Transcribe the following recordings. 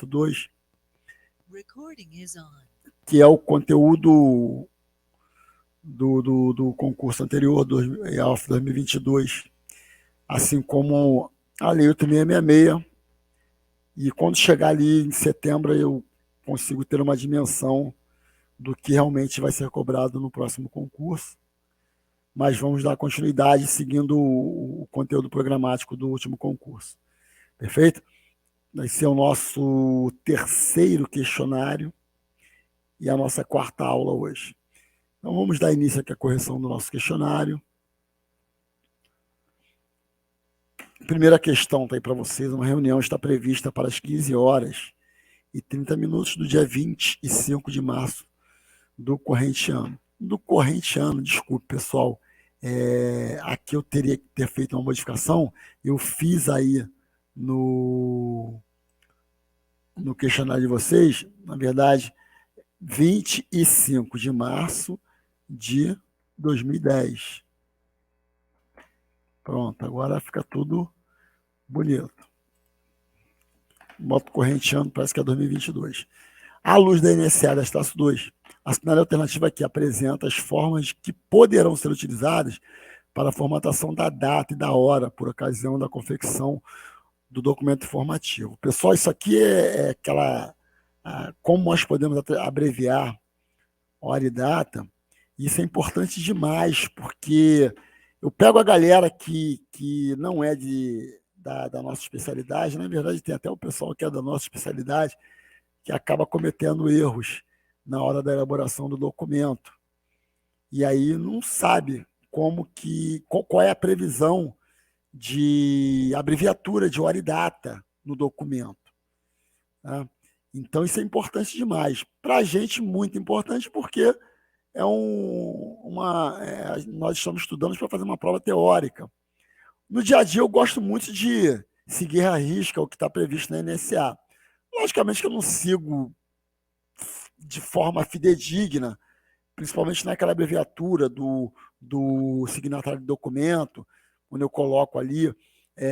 2, que é o conteúdo do concurso anterior, do EALF 2022, assim como a Lei 8666, e quando chegar ali em setembro eu consigo ter uma dimensão do que realmente vai ser cobrado no próximo concurso, mas vamos dar continuidade seguindo o conteúdo programático do último concurso. Perfeito? Vai ser o nosso terceiro questionário e a nossa quarta aula hoje. Então vamos dar início aqui à correção do nosso questionário. Primeira questão está aí para vocês. Uma reunião está prevista para as 15 horas e 30 minutos do dia 25 de março do corrente ano. Do corrente ano, desculpe, pessoal, aqui eu teria que ter feito uma modificação. Eu fiz aí no questionário de vocês, na verdade, 25 de março de 2010. Pronto, agora fica tudo bonito. Moto corrente ano parece que é 2022. À luz da NSA das traço 2, a cenário alternativa aqui apresenta as formas que poderão ser utilizadas para a formatação da data e da hora por ocasião da confecção do documento informativo. Pessoal, isso aqui é aquela... como nós podemos abreviar hora e data. Isso é importante demais, porque eu pego a galera que não é da nossa especialidade, na verdade tem até o pessoal que é da nossa especialidade, que acaba cometendo erros na hora da elaboração do documento. E aí não sabe qual é a previsão de abreviatura de hora e data no documento. Tá? Então isso é importante demais. Para a gente, muito importante, porque nós estamos estudando para fazer uma prova teórica. No dia a dia, eu gosto muito de seguir à risca o que está previsto na NSA. Logicamente que eu não sigo de forma fidedigna, principalmente naquela abreviatura do signatário do documento, quando eu coloco ali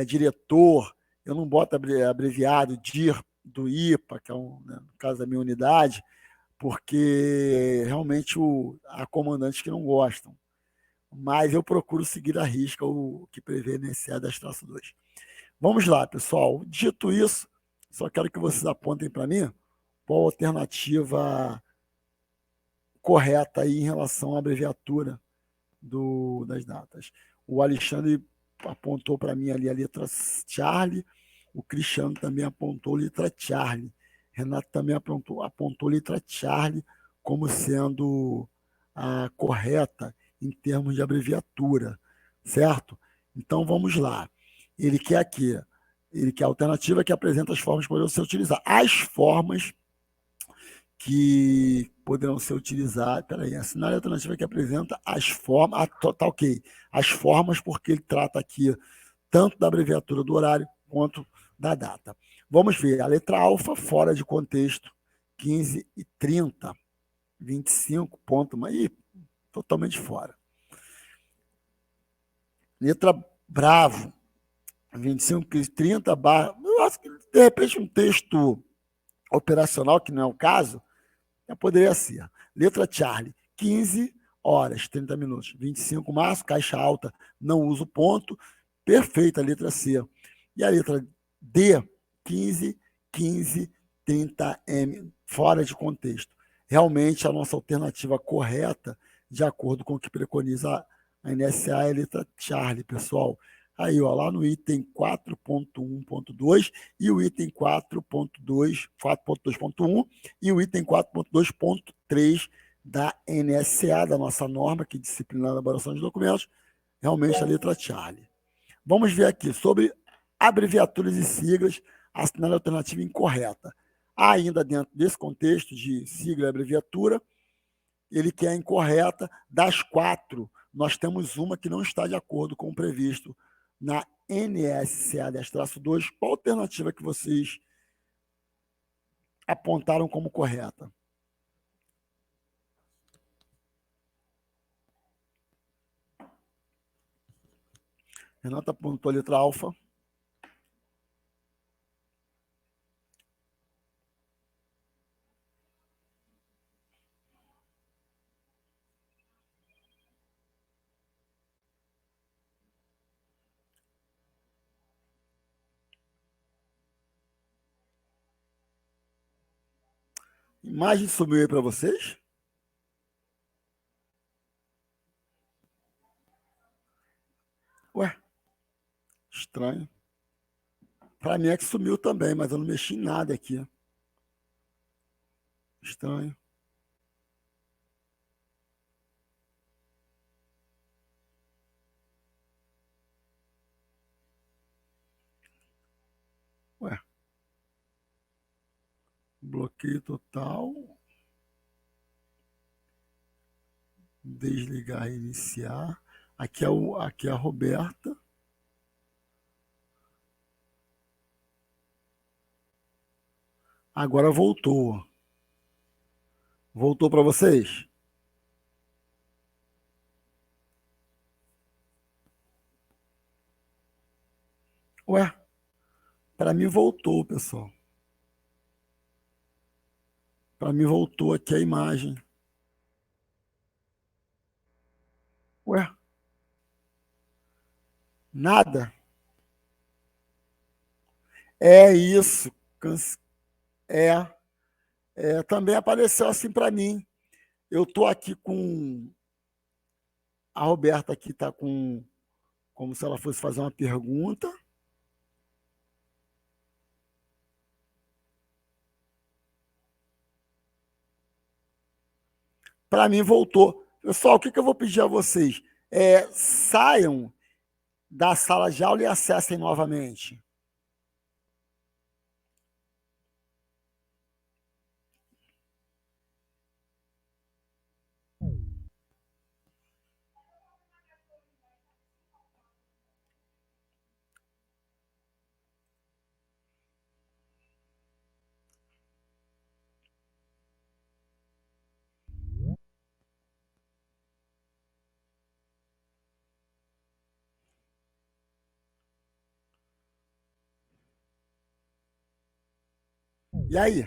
diretor, eu não boto abreviado DIR do IPA, que é no caso da minha unidade, porque realmente há comandantes que não gostam. Mas eu procuro seguir à risca o que prevê nesse A10-2. Vamos lá, pessoal. Dito isso, só quero que vocês apontem para mim qual a alternativa correta aí em relação à abreviatura das datas. O Alexandre apontou para mim ali a letra Charlie, o Cristiano também apontou a letra Charlie, Renato também apontou a letra Charlie como sendo a correta em termos de abreviatura, certo? Então vamos lá. Ele quer a alternativa que apresenta as formas que poderão ser utilizadas. As formas que poderão ser utilizadas. Peraí, assinar a alternativa que apresenta as formas. Tá ok. As formas, porque ele trata aqui tanto da abreviatura do horário quanto da data. Vamos ver. A letra alfa, fora de contexto, 15 e 30. 25 ponto, mas totalmente fora. Letra bravo, 25 e 30 barra. Eu acho que, de repente, um texto operacional, que não é o caso, poderia ser. Letra Charlie, 15 horas, 30 minutos. 25 março, caixa alta, não uso ponto. Perfeita a letra C. E a letra D, 15, 15, 30 M, fora de contexto. Realmente a nossa alternativa correta, de acordo com o que preconiza a NSA, é a letra Charlie, pessoal. Aí, ó, lá no item 4.1.2 e o item 4.2.1 e o item 4.2.3 da NSA, da nossa norma, que disciplina a elaboração de documentos, realmente a letra Charlie. Vamos ver aqui sobre abreviaturas e siglas, assinale a alternativa incorreta. Ainda dentro desse contexto de sigla e abreviatura, ele quer a incorreta. Das 4, nós temos uma que não está de acordo com o previsto na NSA 10-2. Qual a alternativa que vocês apontaram como correta? Renata apontou a letra alfa. Imagem sumiu aí para vocês? Ué, estranho. Para mim é que sumiu também, mas eu não mexi em nada aqui. Estranho. Ué, bloqueio total. Desligar, reiniciar. Aqui é a Roberta. Agora voltou. Voltou para vocês? Ué, para mim voltou, pessoal. Para mim voltou aqui a imagem. Ué, nada? É isso. É, também apareceu assim para mim. Eu tô aqui com a Roberta aqui tá com como se ela fosse fazer uma pergunta. Para mim voltou. Pessoal, o que eu vou pedir a vocês? Saiam da sala de aula e acessem novamente. E aí?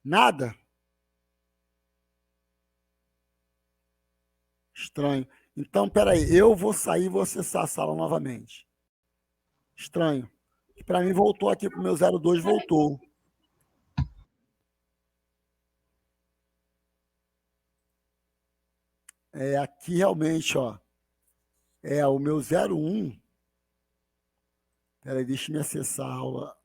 Nada? Estranho. Então, peraí, eu vou sair e vou acessar a sala novamente. Estranho. Para mim voltou aqui para o meu 02, voltou. Aqui realmente, ó, o meu 01. Peraí, deixa eu me acessar a aula.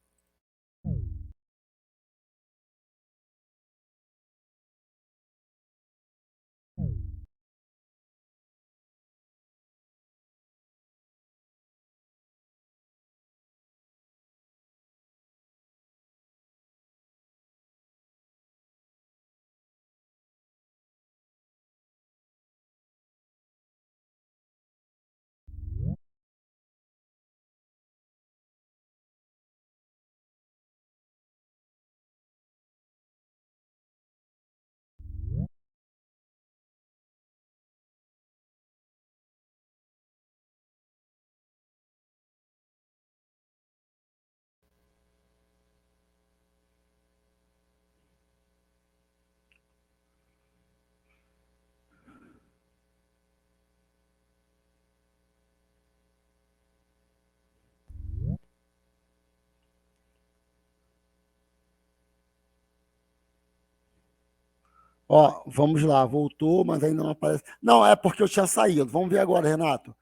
Ó, vamos lá, voltou, mas ainda não aparece. Não, é porque eu tinha saído. Vamos ver agora, Renato.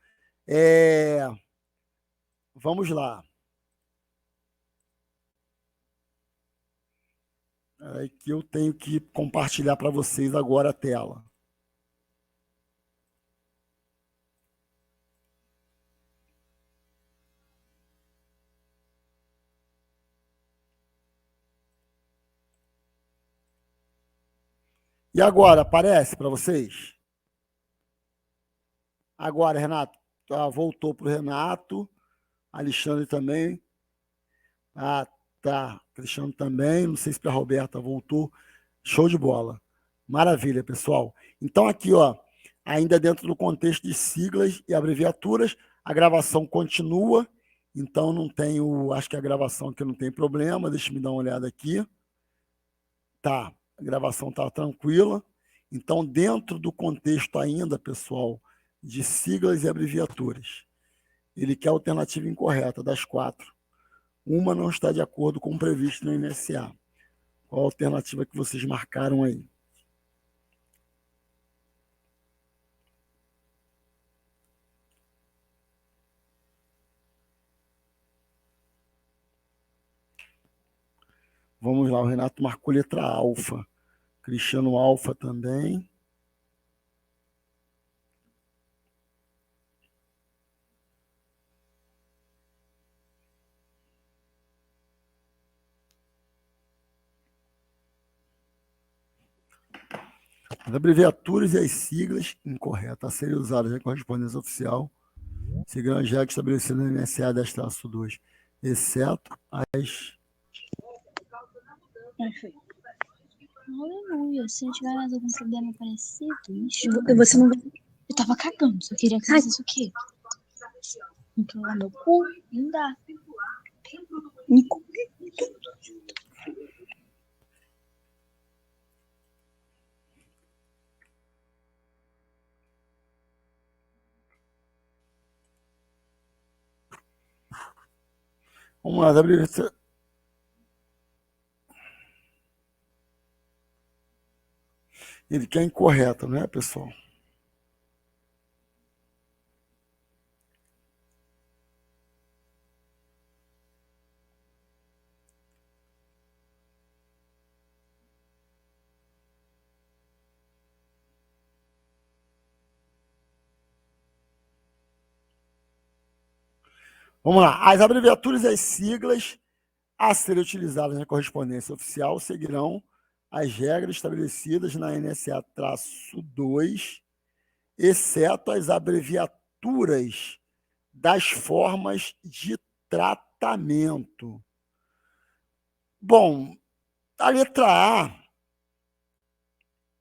É, vamos lá. É que eu tenho que compartilhar para vocês agora a tela. E agora, aparece para vocês? Agora, Renato. Voltou para o Renato. Alexandre também. Ah, tá. Cristiano também. Não sei se para a Roberta voltou. Show de bola. Maravilha, pessoal. Então, aqui, ó, ainda dentro do contexto de siglas e abreviaturas, a gravação continua. Então, não tenho. Acho que a gravação aqui não tem problema. Deixa eu me dar uma olhada aqui. Tá. A gravação tá tranquila. Então, dentro do contexto ainda, pessoal, de siglas e abreviaturas, ele quer a alternativa incorreta das 4. Uma não está de acordo com o previsto no NSA. Qual a alternativa que vocês marcaram aí? Vamos lá, o Renato marcou letra alfa. Cristiano alfa também. As abreviaturas e as siglas incorretas a serem usadas na correspondência oficial seguirão as regras estabelecidas no NSA 10-2, exceto as... Aleluia. Se eu tiver mais algum problema parecido, você não vai. Eu tava cagando, só queria que você fizesse o quê? Então lá meu cu, não dá. Vamos lá, as abreviaturas... Ele quer incorreta, não é, pessoal? Vamos lá. As abreviaturas e as siglas a serem utilizadas na correspondência oficial seguirão as regras estabelecidas na NSA-2, exceto as abreviaturas das formas de tratamento. Bom, a letra A,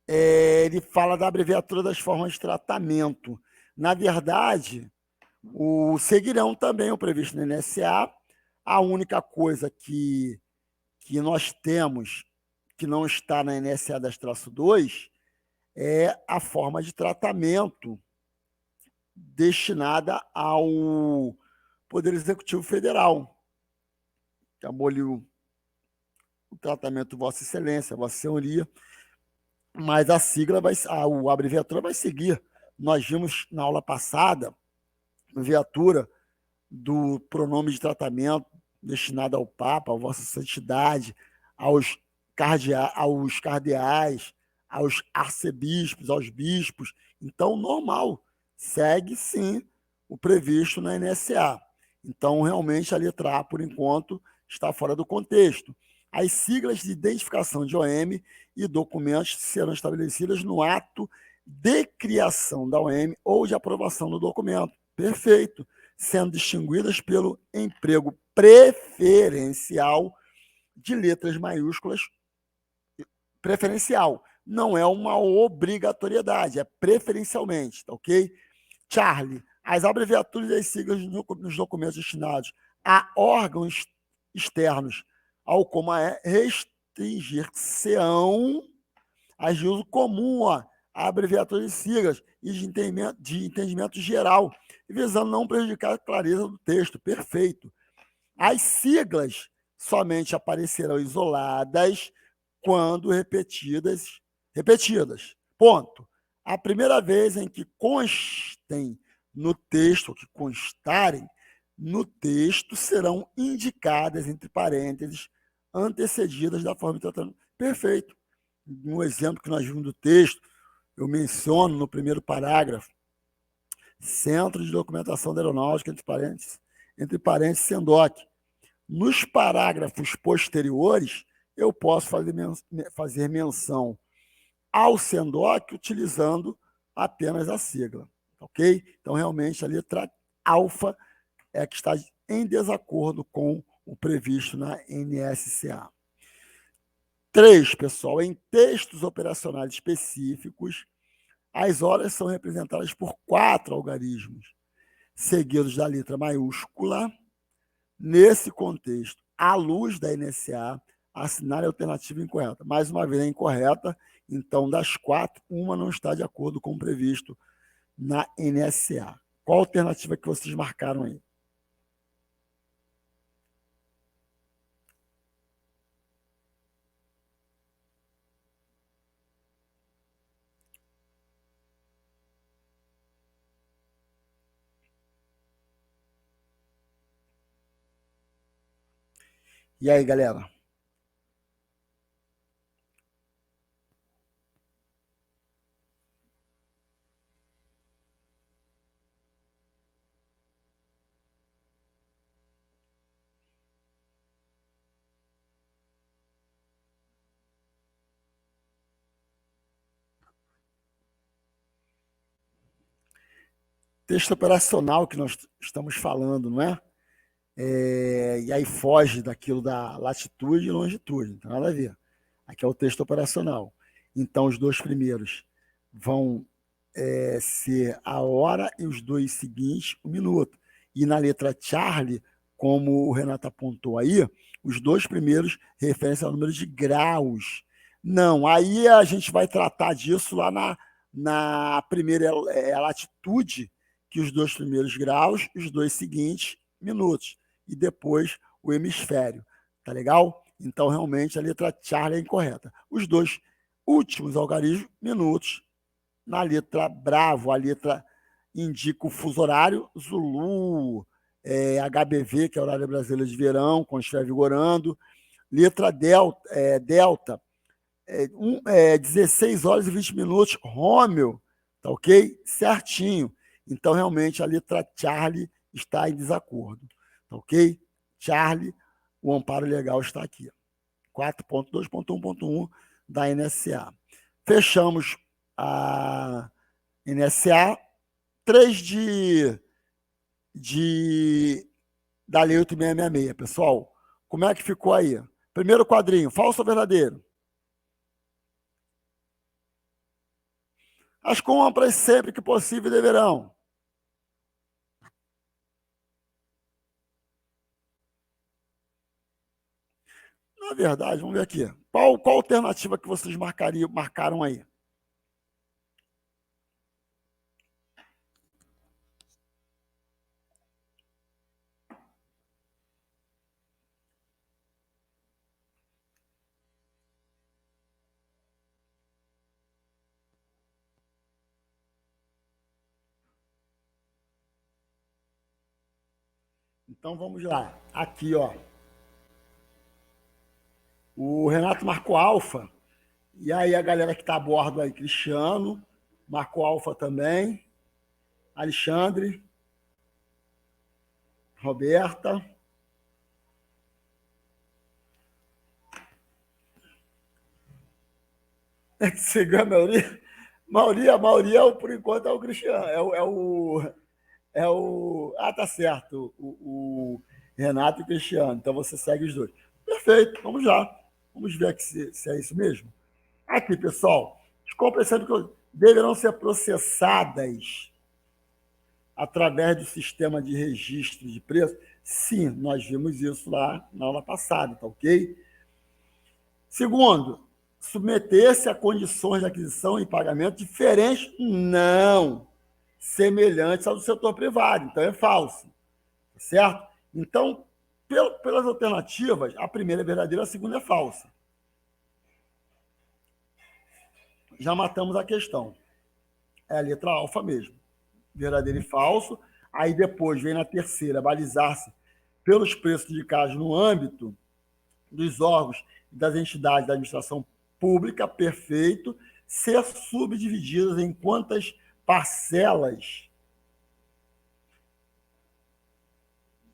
ele fala da abreviatura das formas de tratamento. Na verdade, seguirão também o previsto no NSA. A única coisa que nós temos que não está na NSA 10-2 é a forma de tratamento destinada ao Poder Executivo Federal. Chamou-lhe o tratamento Vossa Excelência, Vossa Senhoria, mas a sigla, a abreviatura vai seguir. Nós vimos na aula passada a abreviatura do pronome de tratamento destinado ao Papa, à Vossa Santidade, aos cardeais, aos arcebispos, aos bispos. Então, normal, segue sim o previsto na NSA. Então, realmente, a letra A, por enquanto, está fora do contexto. As siglas de identificação de OM e documentos serão estabelecidas no ato de criação da OM ou de aprovação do documento. Perfeito. Sendo distinguidas pelo emprego preferencial de letras maiúsculas. Preferencial. Não é uma obrigatoriedade, é preferencialmente, tá ok? Charlie, as abreviaturas e as siglas nos documentos destinados a órgãos externos ao como restringir-se-ão as de uso comum, a abreviaturas e siglas e de entendimento geral, visando não prejudicar a clareza do texto. Perfeito. As siglas somente aparecerão isoladas quando repetidas. Ponto. A primeira vez em que constem no texto, que constarem no texto, serão indicadas, entre parênteses, antecedidas da forma de tratamento. Perfeito. No exemplo que nós vimos do texto, eu menciono no primeiro parágrafo, Centro de Documentação da Aeronáutica, entre parênteses, SENDOC. Nos parágrafos posteriores, eu posso fazer menção ao SENDOC utilizando apenas a sigla, ok? Então, realmente, a letra alfa é a que está em desacordo com o previsto na NSCA. 3, pessoal, em textos operacionais específicos, as horas são representadas por 4 algarismos, seguidos da letra maiúscula. Nesse contexto, à luz da NSA, assinale a alternativa incorreta. Mais uma vez, é incorreta, Então, das 4, uma não está de acordo com o previsto na NSA. Qual a alternativa que vocês marcaram aí? E aí, galera? Texto operacional que nós estamos falando, não é? E aí foge daquilo da latitude e longitude, não tem nada a ver. Aqui é o texto operacional. Então, os 2 primeiros vão ser a hora e os 2 seguintes, o minuto. E na letra Charlie, como o Renato apontou aí, os 2 primeiros referem-se ao número de graus. Não, aí a gente vai tratar disso lá na primeira latitude, que os 2 primeiros graus e os 2 seguintes, minutos. E depois o hemisfério. Tá legal? Então, realmente, a letra Charlie é incorreta. Os 2 últimos algarismos, minutos. Na letra Bravo, a letra indica o fuso horário, Zulu, HBV, que é o horário brasileiro de verão, quando estiver vigorando. Letra Delta, 16 horas e 20 minutos, Rômeo, tá ok? Certinho. Então, realmente, a letra Charlie está em desacordo, tá ok? Charlie, o amparo legal está aqui. 4.2.1.1 da NSA. Fechamos a NSA, 3 da Lei 8666. Pessoal, como é que ficou aí? Primeiro quadrinho, falso ou verdadeiro? As compras sempre que possível deverão. Na verdade, vamos ver aqui. Qual alternativa que vocês marcaram aí? Então vamos lá. Aqui, ó. O Renato marcou alfa. E aí a galera que está a bordo aí, Cristiano, marcou alfa também. Alexandre, Roberta. Seguiu a maioria. A maioria, por enquanto, é o Cristiano. Tá certo. O Renato e o Cristiano. Então você segue os 2. Perfeito, vamos lá. Vamos ver aqui se é isso mesmo. Aqui, pessoal. As compras deverão ser processadas através do sistema de registro de preço. Sim, nós vimos isso lá na aula passada, tá ok? Segundo, submeter-se a condições de aquisição e pagamento diferentes, não, semelhantes ao do setor privado. Então, é falso, certo? Então, pelas alternativas, a primeira é verdadeira, a segunda é falsa. Já matamos a questão. É a letra alfa mesmo. Verdadeiro e falso. Aí depois vem na terceira, balizar-se pelos preços indicados no âmbito dos órgãos e das entidades da administração pública, perfeito, ser subdivididas em quantas parcelas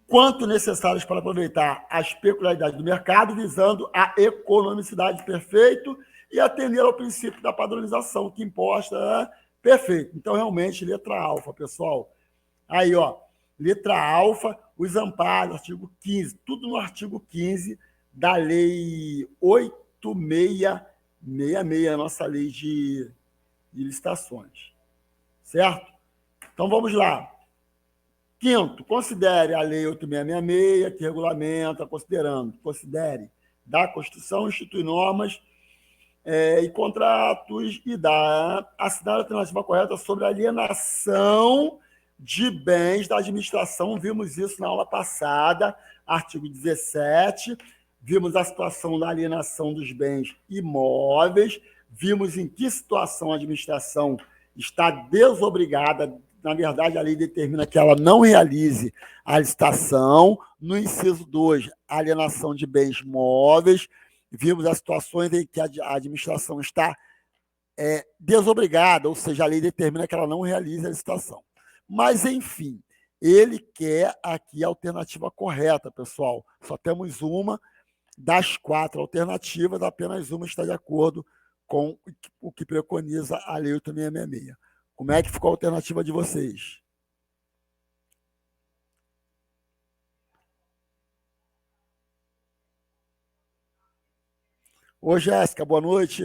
quanto necessárias para aproveitar as peculiaridades do mercado, visando a economicidade, perfeito, e atender ao princípio da padronização que imposta, perfeito. Então, realmente, letra alfa, pessoal. Aí, ó, letra alfa, os amparos, artigo 15, tudo no artigo 15 da Lei 8666, a nossa lei de licitações. Certo? Então, vamos lá. Quinto, considere a Lei 8666, que regulamenta, considere da Constituição, institui normas e contratos e da assinar a alternativa correta sobre alienação de bens da administração. Vimos isso na aula passada, artigo 17. Vimos a situação da alienação dos bens imóveis. Vimos em que situação a administração está desobrigada. Na verdade, a lei determina que ela não realize a licitação. No inciso 2, alienação de bens móveis. Vimos as situações em que a administração está desobrigada, ou seja, a lei determina que ela não realize a licitação. Mas, enfim, ele quer aqui a alternativa correta, pessoal. Só temos uma das 4 alternativas, apenas uma está de acordo com o que preconiza a Lei 8.666. Como é que ficou a alternativa de vocês? Ô, Jéssica, boa noite.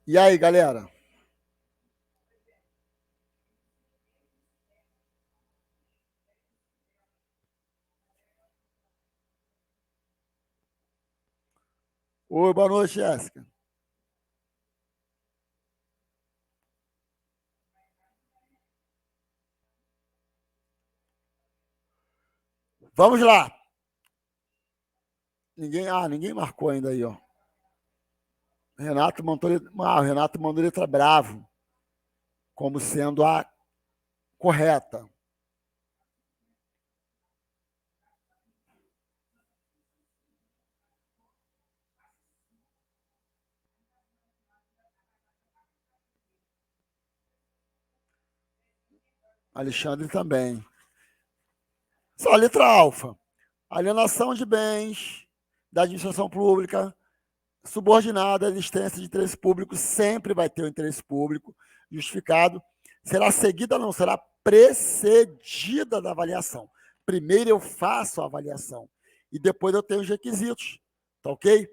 E aí, galera? Oi, boa noite, Jéssica. Vamos lá. Ninguém marcou ainda aí, ó. Renato mandou letra bravo como sendo a correta. Alexandre também. Só a letra alfa. Alienação de bens da administração pública subordinada à existência de interesse público, sempre vai ter o interesse público justificado. Será seguida, não, será precedida da avaliação. Primeiro eu faço a avaliação e depois eu tenho os requisitos, tá ok?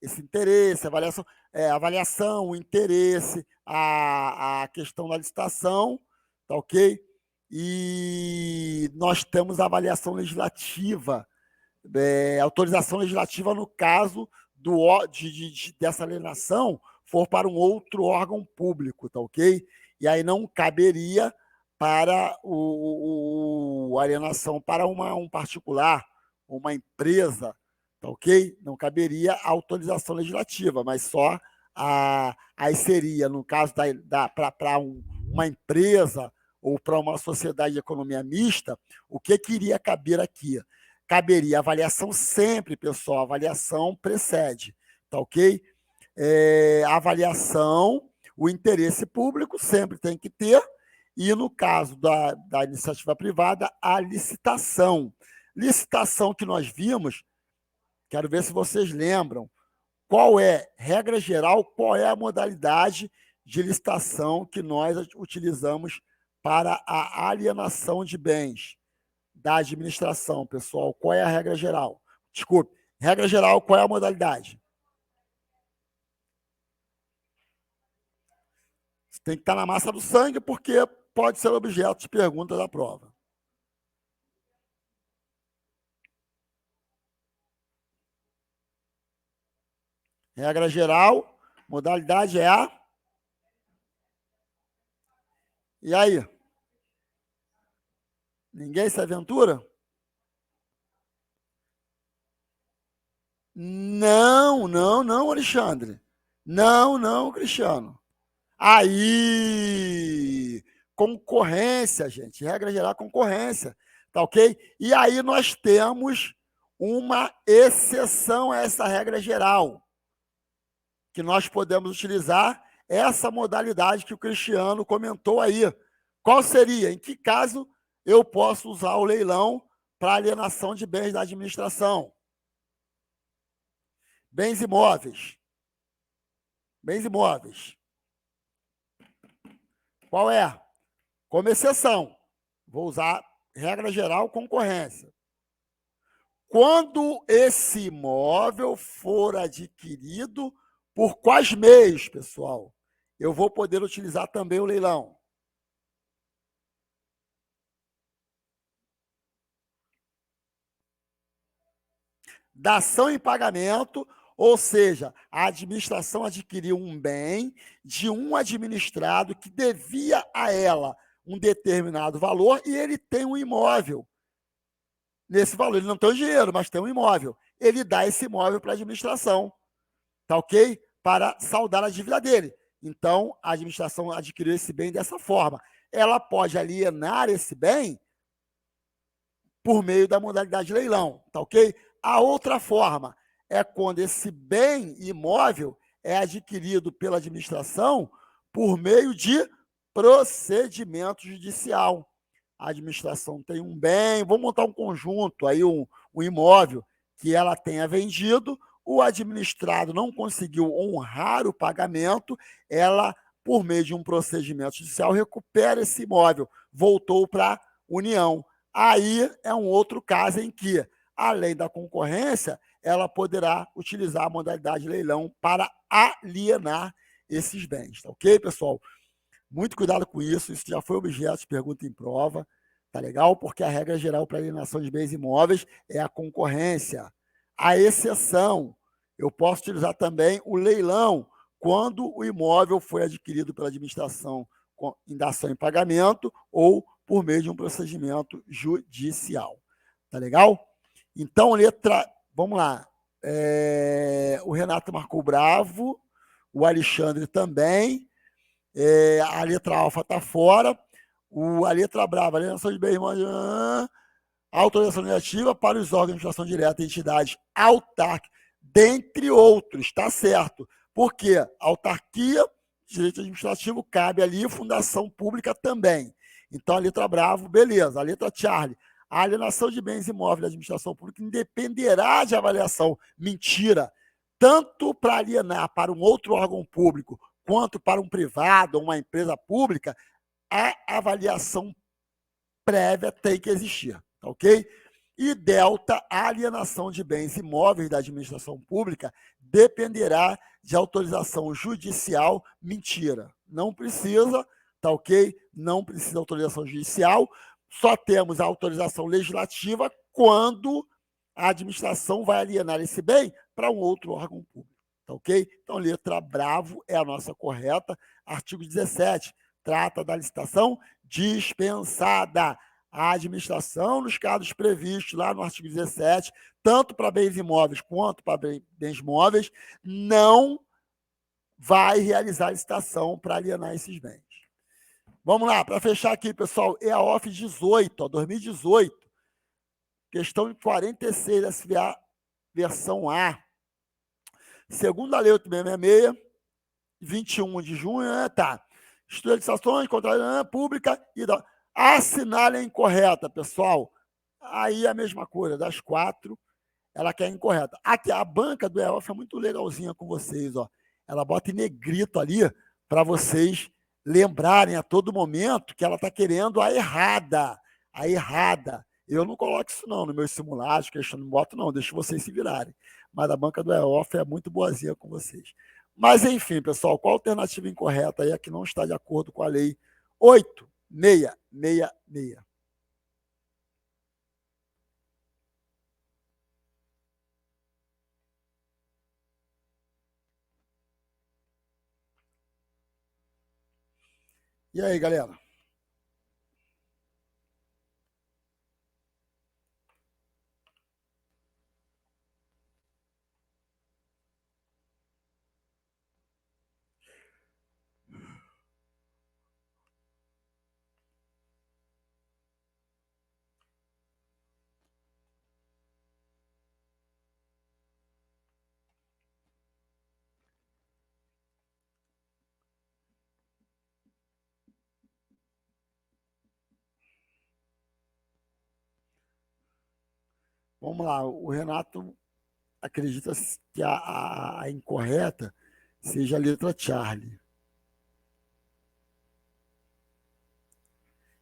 Esse interesse, avaliação, o interesse, a questão da licitação, tá ok? E nós temos a avaliação legislativa, autorização legislativa no caso dessa alienação for para um outro órgão público, tá ok? E aí não caberia para a alienação para um particular, uma empresa, tá ok? Não caberia a autorização legislativa, mas só aí seria, no caso para uma empresa ou para uma sociedade de economia mista, o que iria caber aqui? Caberia avaliação sempre, pessoal, a avaliação precede, tá ok? A avaliação, o interesse público sempre tem que ter, e no caso da iniciativa privada, a licitação. Licitação que nós vimos, quero ver se vocês lembram, qual é, regra geral, qual é a modalidade de licitação que nós utilizamos para a alienação de bens da administração, pessoal? Qual é a regra geral? Desculpe, regra geral, qual é a modalidade? Você tem que estar na massa do sangue, porque pode ser objeto de pergunta da prova. Regra geral, modalidade é a... E aí? Ninguém se aventura? Não, Alexandre. Não, Cristiano. Aí, concorrência, gente. Regra geral, concorrência. Tá ok? E aí nós temos uma exceção a essa regra geral, que nós podemos utilizar essa modalidade que o Cristiano comentou aí. Qual seria? Em que caso eu posso usar o leilão para alienação de bens da administração? Bens imóveis. Bens imóveis. Qual é? Como exceção. Vou usar regra geral, concorrência. Quando esse imóvel for adquirido por quais meios, pessoal? Eu vou poder utilizar também o leilão. dação em pagamento, ou seja, a administração adquiriu um bem de um administrado que devia a ela um determinado valor e ele tem um imóvel. Nesse valor, ele não tem o dinheiro, mas tem um imóvel. Ele dá esse imóvel para a administração, tá ok? Para saldar a dívida dele. Então, a administração adquiriu esse bem dessa forma. Ela pode alienar esse bem por meio da modalidade de leilão, tá ok? A outra forma é quando esse bem imóvel é adquirido pela administração por meio de procedimento judicial. A administração tem um bem, vou montar um conjunto, aí um imóvel que ela tenha vendido, o administrado não conseguiu honrar o pagamento, ela, por meio de um procedimento judicial, recupera esse imóvel, voltou para a União. Aí é um outro caso em que, além da concorrência, ela poderá utilizar a modalidade de leilão para alienar esses bens, tá ok, pessoal? Muito cuidado com isso já foi objeto de pergunta em prova, tá legal? Porque a regra geral para alienação de bens imóveis é a concorrência. A exceção, eu posso utilizar também o leilão, quando o imóvel foi adquirido pela administração em dação em pagamento ou por meio de um procedimento judicial. Tá legal? Então, vamos lá. O Renato marcou bravo, o Alexandre também. A letra alfa está fora. A letra brava, alienação de bens imóveis, autorização negativa para os órgãos de administração direta e entidades autárquicas, dentre outros, está certo. Porque autarquia, direito administrativo, cabe ali, fundação pública também. Então, a letra bravo, beleza. A letra Charlie, a alienação de bens imóveis da administração pública independerá de avaliação. Mentira. Tanto para alienar para um outro órgão público, quanto para um privado ou uma empresa pública, a avaliação prévia tem que existir, tá ok? E delta, a alienação de bens imóveis da administração pública dependerá de autorização judicial. Mentira, não precisa, tá ok? Não precisa autorização judicial, só temos a autorização legislativa quando a administração vai alienar esse bem para um outro órgão público, tá ok? Então, letra bravo é a nossa correta. Artigo 17, trata da licitação dispensada. A administração, nos casos previstos lá no artigo 17, tanto para bens imóveis quanto para bens móveis, não vai realizar licitação para alienar esses bens. Vamos lá, para fechar aqui, pessoal, EAOF 18, 2018, questão 46 da SVA, versão A. Segundo a lei 866, 21 de junho, tá. Estudo de licitações, contratação pública e da... Assinale a incorreta, pessoal. Aí é a mesma coisa, das 4, ela quer incorreta. Aqui, a banca do EOF é muito legalzinha com vocês, ó. Ela bota em negrito ali para vocês lembrarem a todo momento que ela está querendo a errada. A errada. Eu não coloco isso não nos meus simulados, que eu não boto não, deixo vocês se virarem. Mas a banca do EOF é muito boazinha com vocês. Mas, enfim, pessoal, qual a alternativa incorreta aí é que não está de acordo com a lei 8666? E aí, galera? Vamos lá, o Renato acredita que a incorreta seja a letra Charlie.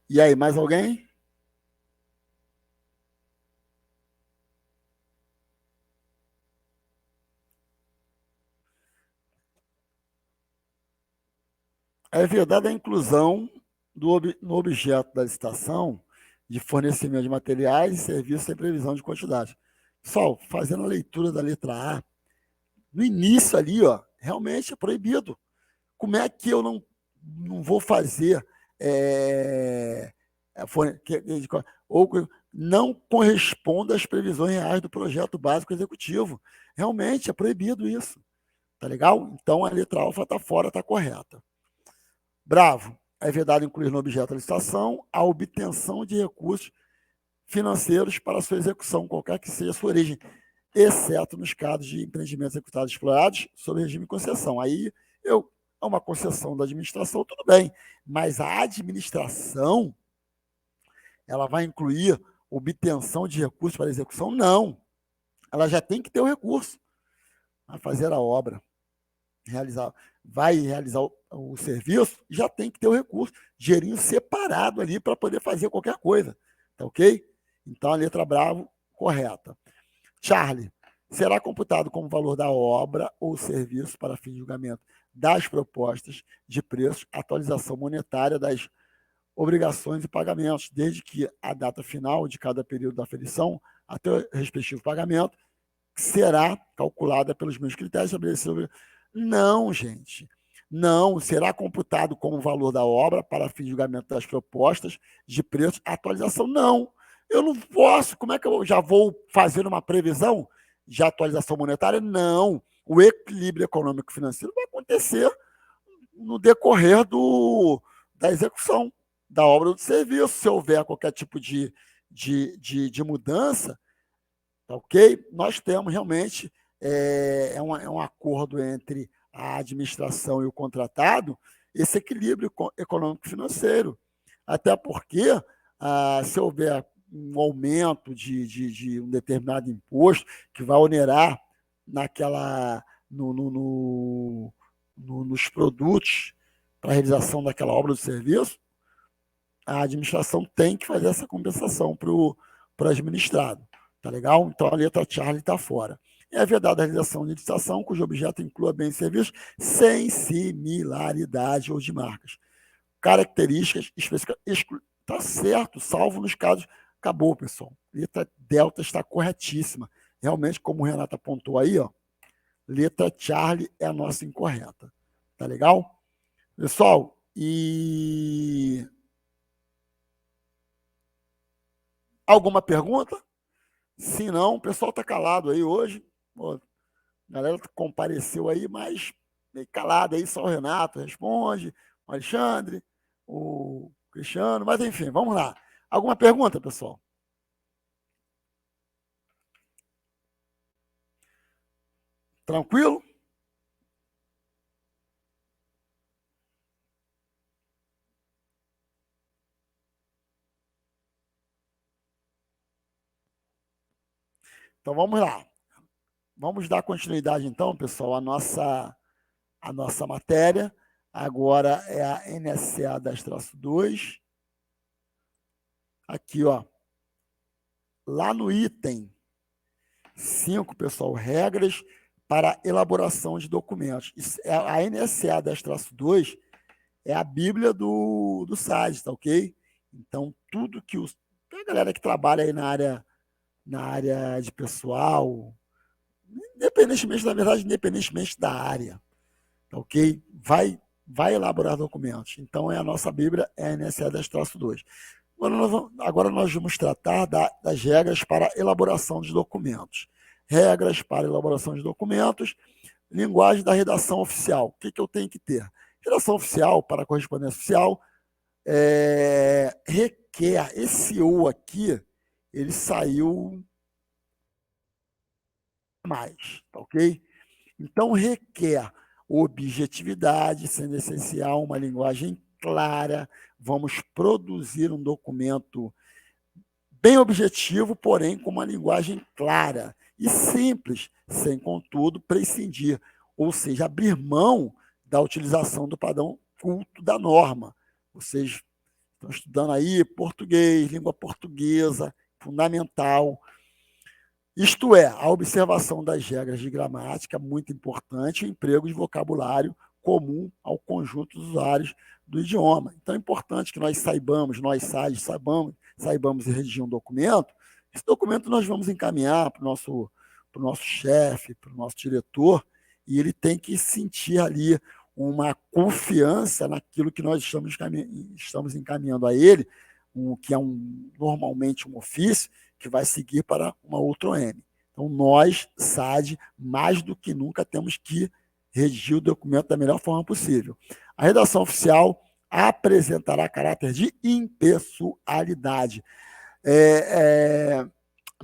E aí, mais alguém? É verdade a inclusão no objeto da licitação de fornecimento de materiais e serviços sem previsão de quantidade. Pessoal, fazendo a leitura da letra A, no início ali, ó, realmente é proibido. Como é que eu não vou fazer ou não corresponde às previsões reais do projeto básico executivo? Realmente é proibido isso. Tá legal? Então a letra alfa está fora, está correta. Bravo. É vedado incluir no objeto da licitação a obtenção de recursos financeiros para sua execução, qualquer que seja a sua origem, exceto nos casos de empreendimentos executados e explorados sob regime de concessão. Aí é uma concessão da administração, tudo bem, mas a administração ela vai incluir obtenção de recursos para execução? Não. Ela já tem que ter o recurso a fazer a obra. Vai realizar o serviço, já tem que ter o recurso, dinheirinho separado ali para poder fazer qualquer coisa. Tá ok? Então a letra bravo, correta. Charlie, será computado como valor da obra ou serviço para fim de julgamento das propostas de preços, atualização monetária das obrigações e pagamentos, desde que a data final de cada período da aferição até o respectivo pagamento será calculada pelos mesmos critérios estabelecidos. Não, gente. Não, será computado como valor da obra para fim de julgamento das propostas de preços, atualização. Não. Eu não posso. Como é que eu já vou fazer uma previsão de atualização monetária? Não. O equilíbrio econômico-financeiro vai acontecer no decorrer da execução da obra ou do serviço. Se houver qualquer tipo de mudança, tá ok? Nós temos realmente um acordo entre a administração e o contratado, esse equilíbrio econômico-financeiro. Até porque, se houver um aumento de um determinado imposto que vai onerar nos produtos para a realização daquela obra ou do serviço, a administração tem que fazer essa compensação para o administrado. Tá legal? Então a letra Charlie está fora. É vedada a realização de licitação cujo objeto inclua bens e serviços sem similaridade ou de marcas. Características específicas. Está certo, salvo nos casos. Acabou, pessoal. Letra delta está corretíssima. Realmente, como o Renato apontou aí, ó, letra Charlie é a nossa incorreta. Tá legal? Pessoal, e alguma pergunta? Se não, o pessoal está calado aí hoje. Pô, a galera compareceu aí, mas meio calado aí, só o Renato responde, o Alexandre, o Cristiano, mas enfim, vamos lá. Alguma pergunta, pessoal? Tranquilo? Então vamos lá. Vamos dar continuidade então, pessoal, à nossa matéria. Agora é a NSA 10-2. Aqui, ó. Lá no item 5, pessoal, regras para elaboração de documentos. A NSA 10-2 é a bíblia do SAD, tá ok? Então, tudo que a galera que trabalha aí na área de pessoal, independentemente da área, tá ok? Vai elaborar documentos. Então, a nossa bíblia é a NSA 10-2. Agora nós vamos tratar das regras para elaboração de documentos. Regras para elaboração de documentos, linguagem da redação oficial. O que eu tenho que ter? Redação oficial para correspondência oficial requer, esse ou aqui, ele saiu mais, tá ok? Então, requer objetividade, sendo essencial uma linguagem clara. Vamos produzir um documento bem objetivo, porém com uma linguagem clara e simples, sem, contudo, prescindir, ou seja, abrir mão da utilização do padrão culto da norma. Vocês estão estudando aí português, língua portuguesa, fundamental. Isto é, a observação das regras de gramática, muito importante, e o emprego de vocabulário comum ao conjunto dos usuários do idioma. Então é importante que nós saibamos redigir um documento Esse documento nós vamos encaminhar para o nosso chefe, para o nosso diretor, e ele tem que sentir ali uma confiança naquilo que nós estamos encaminhando a ele, que é normalmente um ofício, que vai seguir para uma outra OM. Então, nós, SAD, mais do que nunca, temos que redigir o documento da melhor forma possível. A redação oficial apresentará caráter de impessoalidade.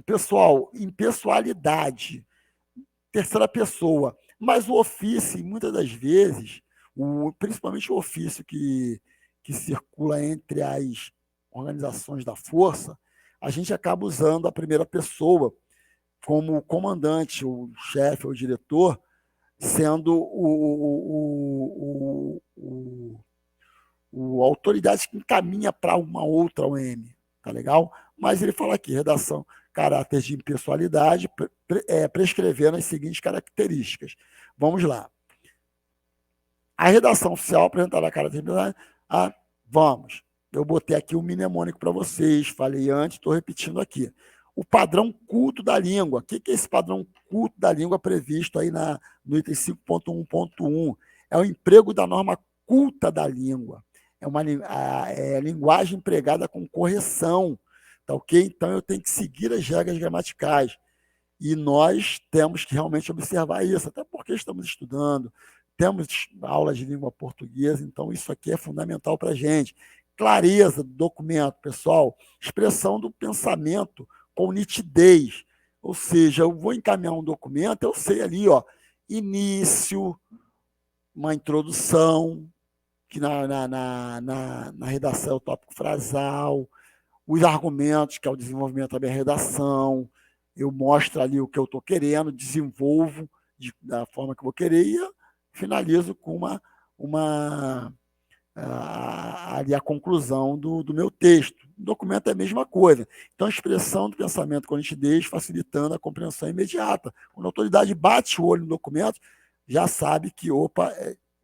Pessoal, impessoalidade, terceira pessoa, mas o ofício, muitas das vezes, principalmente o ofício que circula entre as organizações da força, a gente acaba usando a primeira pessoa como o comandante, o chefe, o diretor, sendo a autoridade que encaminha para uma outra OM, tá legal? Mas ele fala aqui, redação, caráter de impessoalidade, prescrevendo as seguintes características. Vamos lá. A redação oficial apresentará caráter de impessoalidade. Vamos. Eu botei aqui o mnemônico para vocês, falei antes, estou repetindo aqui. O padrão culto da língua. O que é esse padrão culto da língua previsto aí no item 5.1.1? É o emprego da norma culta da língua. É uma linguagem empregada com correção, tá ok? Então, eu tenho que seguir as regras gramaticais. E nós temos que realmente observar isso, até porque estamos estudando, temos aulas de língua portuguesa, então isso aqui é fundamental para a gente. Clareza do documento, pessoal, expressão do pensamento com nitidez, ou seja, eu vou encaminhar um documento, eu sei ali, ó, início, uma introdução, que na redação é o tópico frasal, os argumentos, que é o desenvolvimento da minha redação, eu mostro ali o que eu estou querendo, desenvolvo da forma que eu vou querer e finalizo com ali a conclusão do meu texto. O documento é a mesma coisa. Então, a expressão do pensamento com nitidez, facilitando a compreensão imediata. Quando a autoridade bate o olho no documento, já sabe que, opa,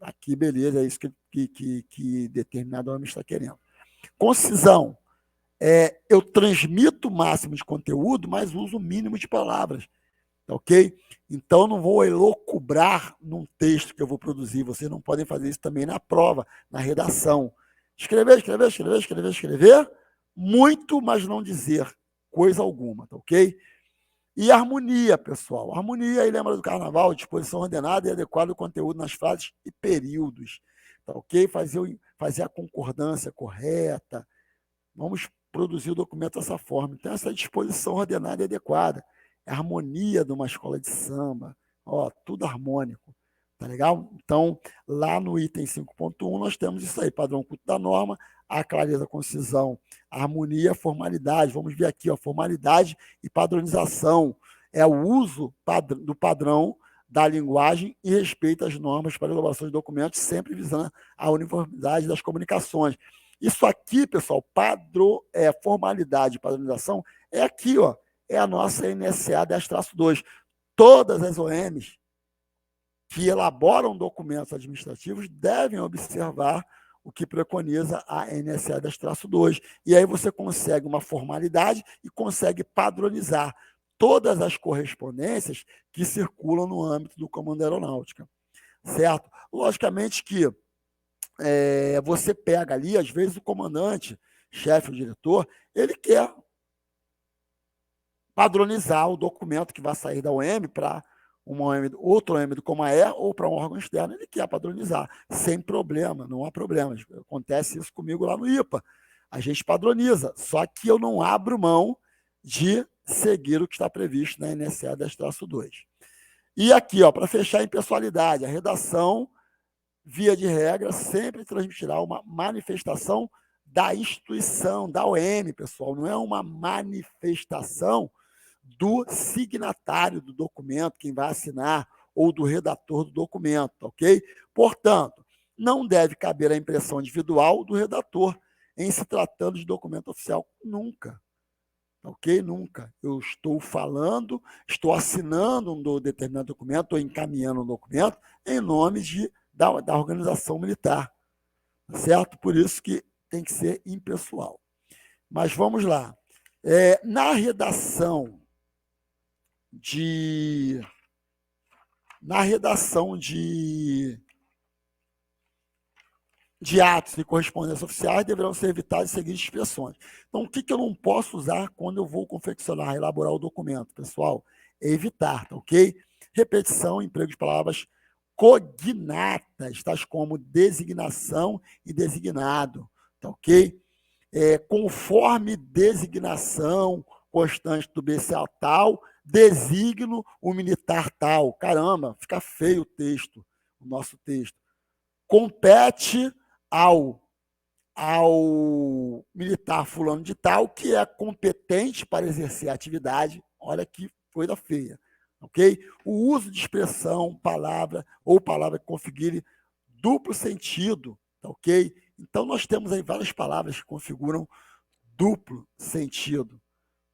aqui, beleza, é isso que determinado homem está querendo. Concisão. Eu transmito o máximo de conteúdo, mas uso o mínimo de palavras. Ok? Então, não vou elocubrar num texto que eu vou produzir. Vocês não podem fazer isso também na prova, na redação. Escrever, escrever, escrever, escrever, escrever, muito, mas não dizer coisa alguma, tá ok? E harmonia, pessoal. Harmonia, aí lembra do carnaval, disposição ordenada e adequada do conteúdo nas frases e períodos, tá ok? Fazer a concordância correta. Vamos produzir o documento dessa forma. Então, essa disposição ordenada e adequada. É a harmonia de uma escola de samba. Ó, tudo harmônico. Tá legal? Então, lá no item 5.1, nós temos isso aí, padrão culto da norma, a clareza, concisão, a harmonia, a formalidade. Vamos ver aqui, ó, formalidade e padronização. É o uso do padrão da linguagem e respeito às normas para elaboração de documentos, sempre visando a uniformidade das comunicações. Isso aqui, pessoal, formalidade e padronização, é aqui, ó, é a nossa NSA 10-2. Todas as OMs que elaboram documentos administrativos devem observar o que preconiza a NSA 10-2. E aí você consegue uma formalidade e consegue padronizar todas as correspondências que circulam no âmbito do Comando Aeronáutica. Certo? Logicamente que você pega ali, às vezes o comandante, chefe ou diretor, ele quer padronizar o documento que vai sair da OM para outra OM do Comaé ou para um órgão externo. Ele quer padronizar, sem problema, não há problema. Acontece isso comigo lá no IPA. A gente padroniza, só que eu não abro mão de seguir o que está previsto na NSA 10-2. E aqui, para fechar em pessoalidade, a redação, via de regra, sempre transmitirá uma manifestação da instituição, da OM, pessoal. Não é uma manifestação do signatário do documento, quem vai assinar, ou do redator do documento, ok? Portanto, não deve caber a impressão individual do redator em se tratando de documento oficial. Nunca. Ok? Nunca. Eu estou falando, estou assinando um determinado documento, ou encaminhando um documento em nome da organização militar. Certo? Por isso que tem que ser impessoal. Mas vamos lá. Na redação de atos e correspondências oficiais deverão ser evitadas as seguintes expressões. Então, o que eu não posso usar quando eu vou confeccionar, elaborar o documento, pessoal? É evitar, tá ok? Repetição, emprego de palavras cognatas, tais como designação e designado, tá ok? Conforme designação constante do BCA tal, designo o militar tal. Caramba, fica feio o texto, o nosso texto. Compete ao militar fulano de tal, que é competente para exercer a atividade. Olha que coisa feia, ok? O uso de expressão, palavra ou palavra que configure duplo sentido, ok? Então, nós temos aí várias palavras que configuram duplo sentido,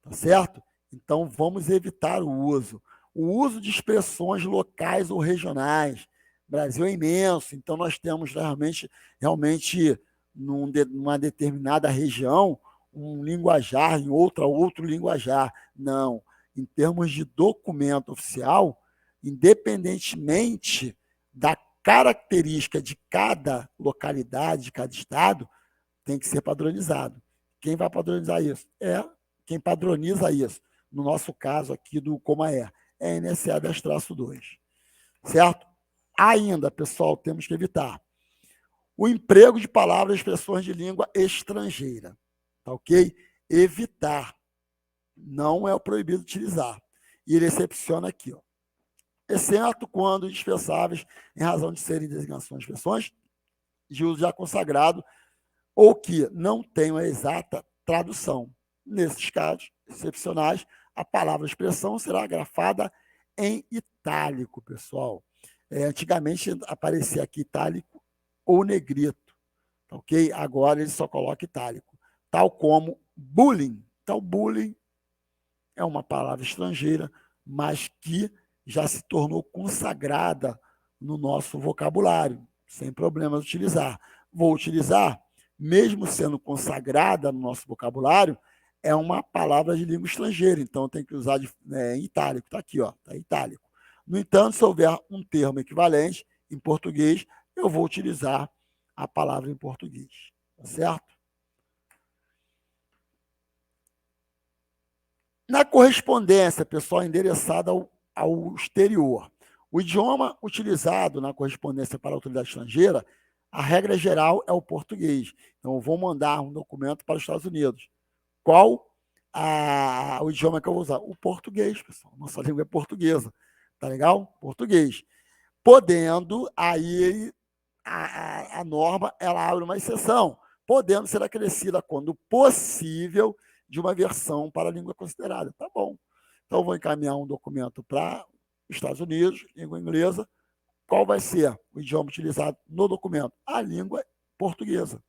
tá certo? Então, vamos evitar o uso. O uso de expressões locais ou regionais. O Brasil é imenso, então nós temos realmente numa determinada região, um linguajar, em outro linguajar. Não. Em termos de documento oficial, independentemente da característica de cada localidade, de cada estado, tem que ser padronizado. Quem vai padronizar isso? Quem padroniza isso, no nosso caso aqui do Comaer, é a NSA 10-2. Certo? Ainda, pessoal, temos que evitar o emprego de palavras e expressões de língua estrangeira. Tá ok? Evitar. Não é o proibido utilizar. E ele excepciona aqui, ó. Exceto quando indispensáveis em razão de serem designações de expressões de uso já consagrado ou que não tenham a exata tradução. Nesses casos excepcionais, a palavra expressão será grafada em itálico, pessoal. Antigamente aparecia aqui itálico ou negrito, ok? Agora ele só coloca itálico, tal como bullying. Então, bullying é uma palavra estrangeira, mas que já se tornou consagrada no nosso vocabulário, sem problemas utilizar. Vou utilizar, mesmo sendo consagrada no nosso vocabulário, é uma palavra de língua estrangeira, então tem que usar em itálico, está aqui, está itálico. No entanto, se houver um termo equivalente em português, eu vou utilizar a palavra em português, tá certo? Na correspondência, pessoal, endereçada ao exterior, o idioma utilizado na correspondência para a autoridade estrangeira, a regra geral é o português. Então, eu vou mandar um documento para os Estados Unidos. Qual o idioma que eu vou usar? O português, pessoal. Nossa língua é portuguesa. Tá legal? Português. Podendo, aí a norma ela abre uma exceção, podendo ser acrescida quando possível de uma versão para a língua considerada. Tá bom. Então, eu vou encaminhar um documento para os Estados Unidos, língua inglesa. Qual vai ser o idioma utilizado no documento? A língua portuguesa.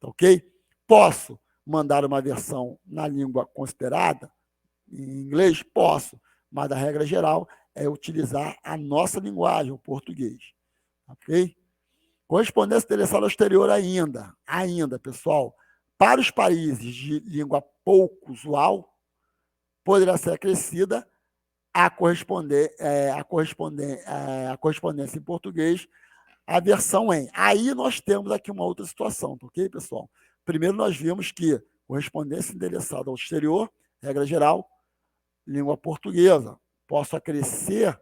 Tá ok? Posso mandar uma versão na língua considerada, em inglês? Posso, mas a regra geral é utilizar a nossa linguagem, o português. Ok? Correspondência endereçada ao exterior ainda, pessoal, para os países de língua pouco usual, poderá ser acrescida a correspondência em português, a versão em. Aí nós temos aqui uma outra situação, ok, pessoal? Primeiro nós vimos que correspondência endereçada ao exterior, regra geral, língua portuguesa. Posso acrescer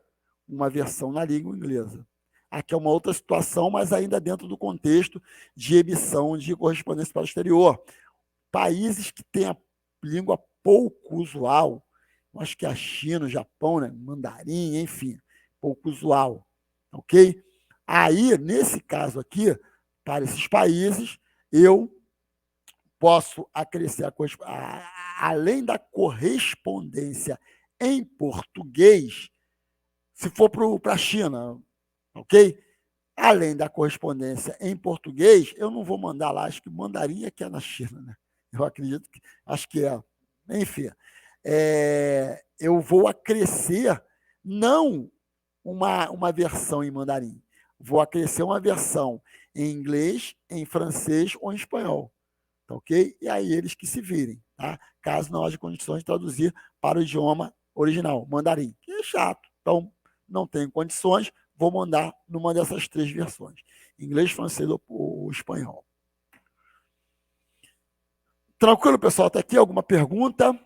uma versão na língua inglesa. Aqui é uma outra situação, mas ainda dentro do contexto de emissão de correspondência para o exterior. Países que têm a língua pouco usual, acho que a China, o Japão, né? Mandarim, enfim, pouco usual, ok? Aí, nesse caso aqui, para esses países, eu posso acrescer, além da correspondência em português, se for para a China, ok? Além da correspondência em português, eu não vou mandar lá, acho que mandarim é que é na China, né? Eu acredito que, acho que é. Enfim, eu vou acrescer não uma versão em mandarim, vou acrescer uma versão em inglês, em francês ou em espanhol, tá ok? E aí eles que se virem, tá? Caso não haja condições de traduzir para o idioma original, mandarim, que é chato. Então, não tenho condições, vou mandar numa dessas 3 versões, inglês, francês ou espanhol. Tranquilo, pessoal? Até aqui alguma pergunta?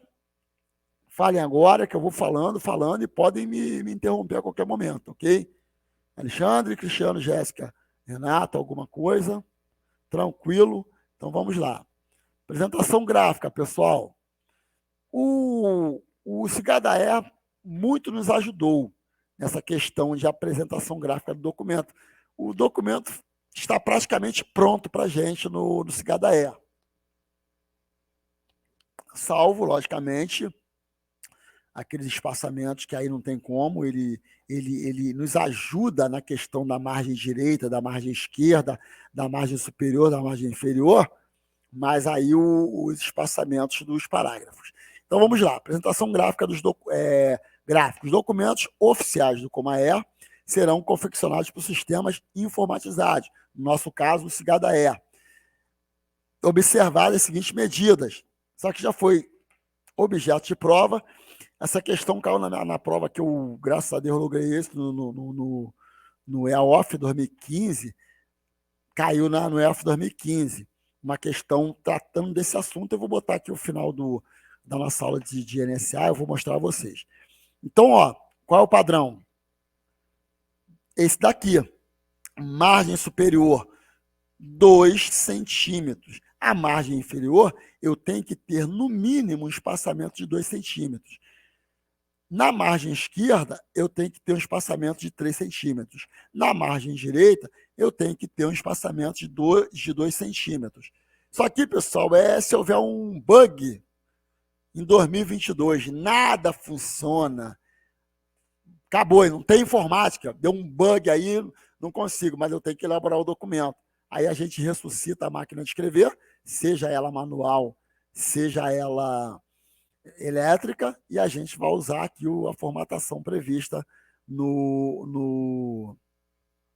Falem agora, que eu vou falando, e podem me interromper a qualquer momento, ok? Alexandre, Cristiano, Jéssica, Renata, alguma coisa? Tranquilo? Então vamos lá. Apresentação gráfica, pessoal. O Cigadaé muito nos ajudou nessa questão de apresentação gráfica do documento. O documento está praticamente pronto para a gente no Cigadaé. Salvo, logicamente, aqueles espaçamentos que aí não tem como, ele nos ajuda na questão da margem direita, da margem esquerda, da margem superior, da margem inferior, mas aí os espaçamentos dos parágrafos. Então vamos lá, apresentação gráfica dos gráficos. Documentos oficiais do Comaer serão confeccionados por sistemas informatizados, no nosso caso, o Cigadaé. Observar as seguintes medidas. Só que já foi objeto de prova. Essa questão caiu na prova que eu, graças a Deus, logrei isso no EAOF 2015, caiu no EAOF 2015, uma questão tratando desse assunto. Eu vou botar aqui o final da nossa aula de NSA, eu vou mostrar a vocês. Então, ó, qual é o padrão? Esse daqui, margem superior, 2 centímetros. A margem inferior, eu tenho que ter, no mínimo, um espaçamento de 2 centímetros. Na margem esquerda, eu tenho que ter um espaçamento de 3 centímetros. Na margem direita, eu tenho que ter um espaçamento de 2 centímetros. Só que, pessoal, se houver um bug em 2022, nada funciona. Acabou, não tem informática. Deu um bug aí, não consigo, mas eu tenho que elaborar o documento. Aí a gente ressuscita a máquina de escrever, seja ela manual, seja ela elétrica, e a gente vai usar aqui a formatação prevista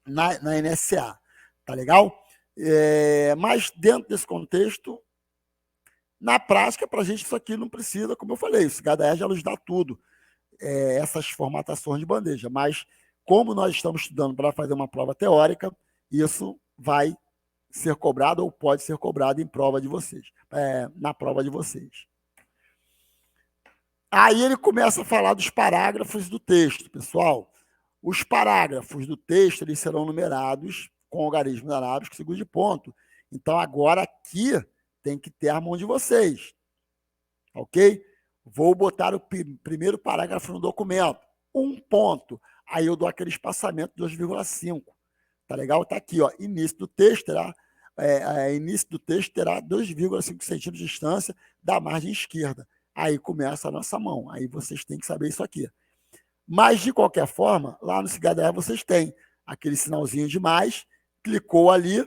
na NSA. Tá legal? Mas dentro desse contexto, na prática, para a gente isso aqui não precisa, como eu falei, o Cigadaé já nos dá tudo, essas formatações de bandeja. Mas como nós estamos estudando para fazer uma prova teórica, isso vai ser cobrado ou pode ser cobrado em prova de vocês, na prova de vocês. Aí ele começa a falar dos parágrafos do texto, pessoal. Os parágrafos do texto eles serão numerados com algarismos arábicos segundo de ponto. Então, agora aqui tem que ter a mão de vocês. Ok? Vou botar o primeiro parágrafo no documento. 1 ponto. Aí eu dou aquele espaçamento 2,5. Tá legal? Tá aqui, ó. Início do texto terá 2,5 centímetros de distância da margem esquerda. Aí começa a nossa mão. Aí vocês têm que saber isso aqui. Mas, de qualquer forma, lá no Cigadaé vocês têm aquele sinalzinho de mais, clicou ali,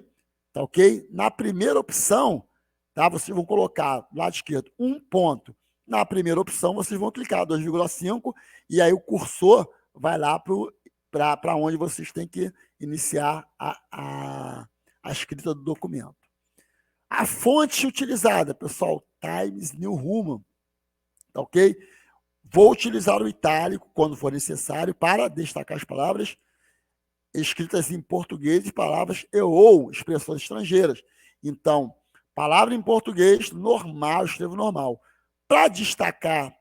tá ok? Na primeira opção, tá? Vocês vão colocar do lado esquerdo 1 ponto. Na primeira opção, vocês vão clicar 2,5 e aí o cursor vai lá para onde vocês têm que iniciar a escrita do documento. A fonte utilizada, pessoal, Times New Roman, tá ok? Vou utilizar o itálico quando for necessário para destacar as palavras escritas em português e palavras ou expressões estrangeiras. Então, palavra em português normal, escrevo normal. Para destacar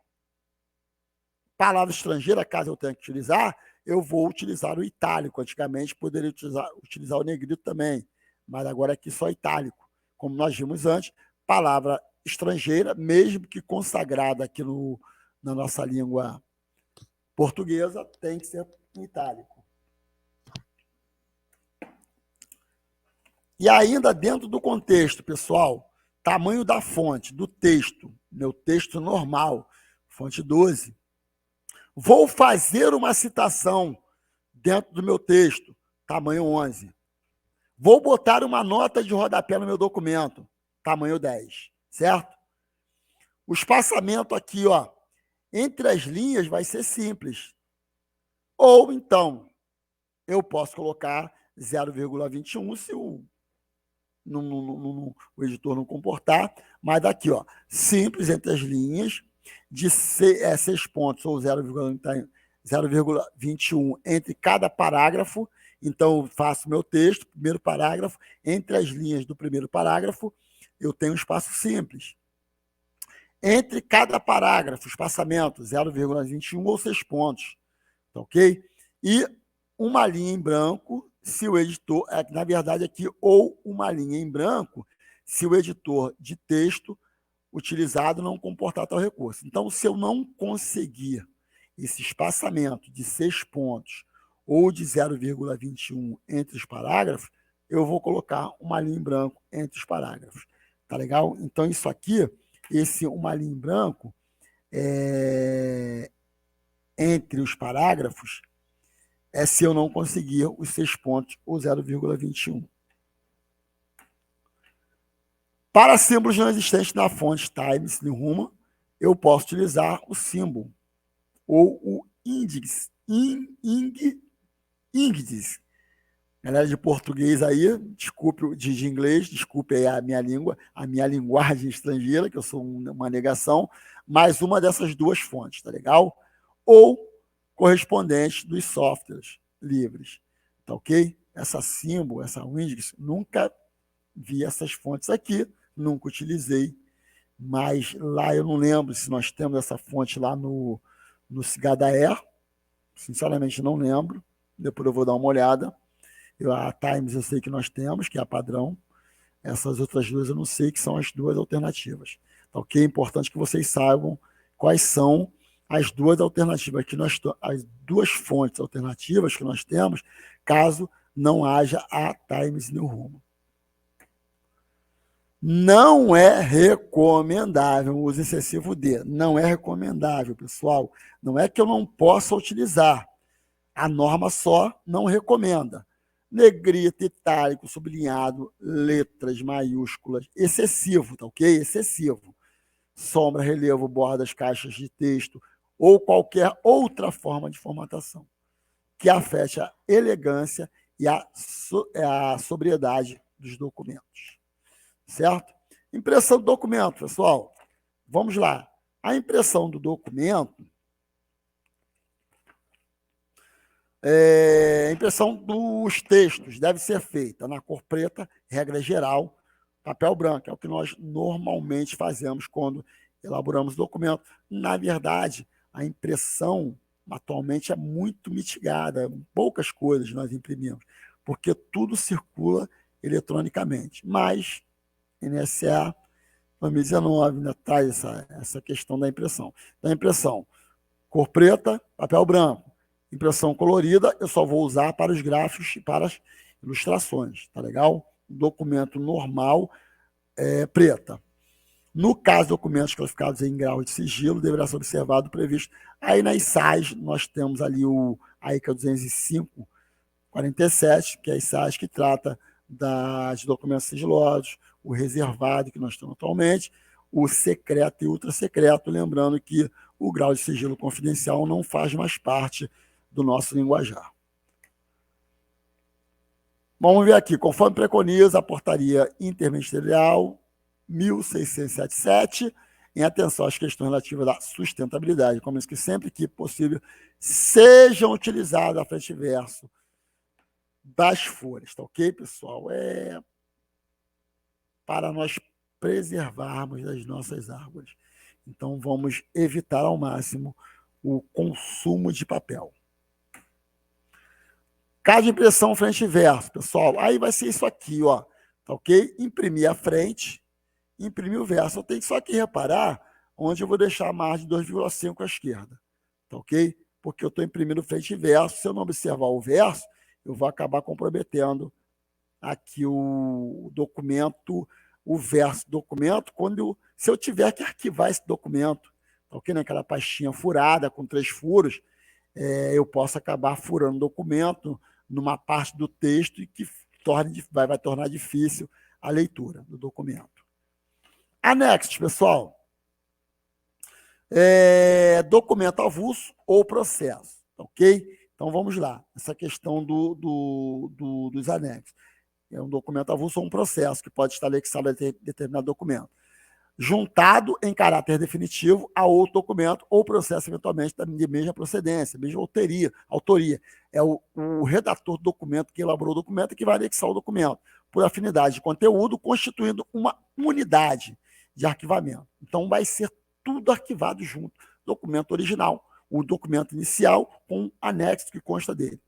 palavra estrangeira, caso eu tenha que utilizar, eu vou utilizar o itálico. Antigamente poderia utilizar o negrito também, mas agora aqui só itálico. Como nós vimos antes, palavra estrangeira, mesmo que consagrada aqui na nossa língua portuguesa, tem que ser em itálico. E ainda dentro do contexto, pessoal, tamanho da fonte, do texto, meu texto normal, fonte 12. Vou fazer uma citação dentro do meu texto, tamanho 11. Vou botar uma nota de rodapé no meu documento, tamanho 10, certo? O espaçamento aqui, ó, entre as linhas vai ser simples. Ou, então, eu posso colocar 0,21 se o o editor não comportar, mas daqui, ó, simples entre as linhas, de 6 pontos ou 0,21 entre cada parágrafo. Então, eu faço meu texto, primeiro parágrafo, entre as linhas do primeiro parágrafo, eu tenho um espaço simples. Entre cada parágrafo, espaçamento 0,21 ou 6 pontos, tá ok? E uma linha em branco, se o editor, na verdade aqui, ou uma linha em branco, se o editor de texto utilizado não comportar tal recurso. Então, se eu não conseguir esse espaçamento de 6 pontos ou de 0,21 entre os parágrafos, eu vou colocar uma linha em branco entre os parágrafos. Tá legal? Então, isso aqui, uma linha em branco, entre os parágrafos, se eu não conseguir os 6 pontos ou 0,21. Para símbolos não existentes na fonte Times New Roman, eu posso utilizar o símbolo ou o índice. Galera de português aí, desculpe, de inglês, desculpe aí a minha língua, a minha linguagem estrangeira, que eu sou uma negação, mas uma dessas duas fontes, tá legal? Ou correspondente dos softwares livres, tá ok? Essa símbolo, essa Windix, nunca vi essas fontes aqui, nunca utilizei, mas lá eu não lembro se nós temos essa fonte lá no Cigadaer, sinceramente não lembro, depois eu vou dar uma olhada. A Times eu sei que nós temos, que é a padrão, essas outras duas eu não sei, que são as duas alternativas. Tá ok? É importante que vocês saibam quais são as duas alternativas que nós as duas fontes alternativas que nós temos, caso não haja a Times New Roman. Não é recomendável o uso excessivo de. Não é recomendável, pessoal. Não é que eu não possa utilizar. A norma só não recomenda. Negrita, itálico, sublinhado, letras maiúsculas, excessivo, tá ok? Excessivo. Sombra, relevo, bordas, caixas de texto ou qualquer outra forma de formatação que afete a elegância e a sobriedade dos documentos. Certo? Impressão do documento, pessoal. Vamos lá. A impressão do documento, a impressão dos textos deve ser feita na cor preta, regra geral, papel branco, é o que nós normalmente fazemos quando elaboramos o documento. Na verdade, a impressão atualmente é muito mitigada, poucas coisas nós imprimimos, porque tudo circula eletronicamente, mas NSA 2019 ainda traz essa questão da impressão. Então, impressão, cor preta, papel branco. Impressão colorida, eu só vou usar para os gráficos e para as ilustrações, tá legal? Documento normal, preta. No caso de documentos classificados em grau de sigilo, deverá ser observado o previsto. Aí nas SAIs, nós temos ali a ICA 205/47, que é as SAIs que trata de documentos sigilosos, o reservado que nós temos atualmente, o secreto e ultra secreto, lembrando que o grau de sigilo confidencial não faz mais parte do nosso linguajar. Vamos ver aqui, conforme preconiza a portaria interministerial 1677, em atenção às questões relativas à sustentabilidade, como isso que sempre que possível sejam utilizados a frente e verso das folhas, tá ok, pessoal? Para nós preservarmos as nossas árvores. Então, vamos evitar ao máximo o consumo de papel. Caso de impressão frente e verso, pessoal, aí vai ser isso aqui, ó, tá ok? Imprimir a frente, imprimir o verso. Eu tenho só que reparar onde eu vou deixar a margem de 2,5 à esquerda, tá ok? Porque eu estou imprimindo frente e verso. Se eu não observar o verso, eu vou acabar comprometendo aqui o documento, o verso do documento, se eu tiver que arquivar esse documento, tá ok? Naquela pastinha furada, com 3 furos, eu posso acabar furando o documento numa parte do texto e que vai tornar difícil a leitura do documento. Anexos, pessoal. Documento avulso ou processo, ok? Então, vamos lá. Essa questão dos anexos. É um documento avulso ou um processo que pode estar anexado a determinado documento, juntado em caráter definitivo a outro documento ou processo eventualmente de mesma procedência, mesma autoria. É o redator do documento que elaborou o documento e que vai anexar o documento, por afinidade de conteúdo, constituindo uma unidade de arquivamento. Então, vai ser tudo arquivado junto. Documento original, o documento inicial com anexo que consta dele.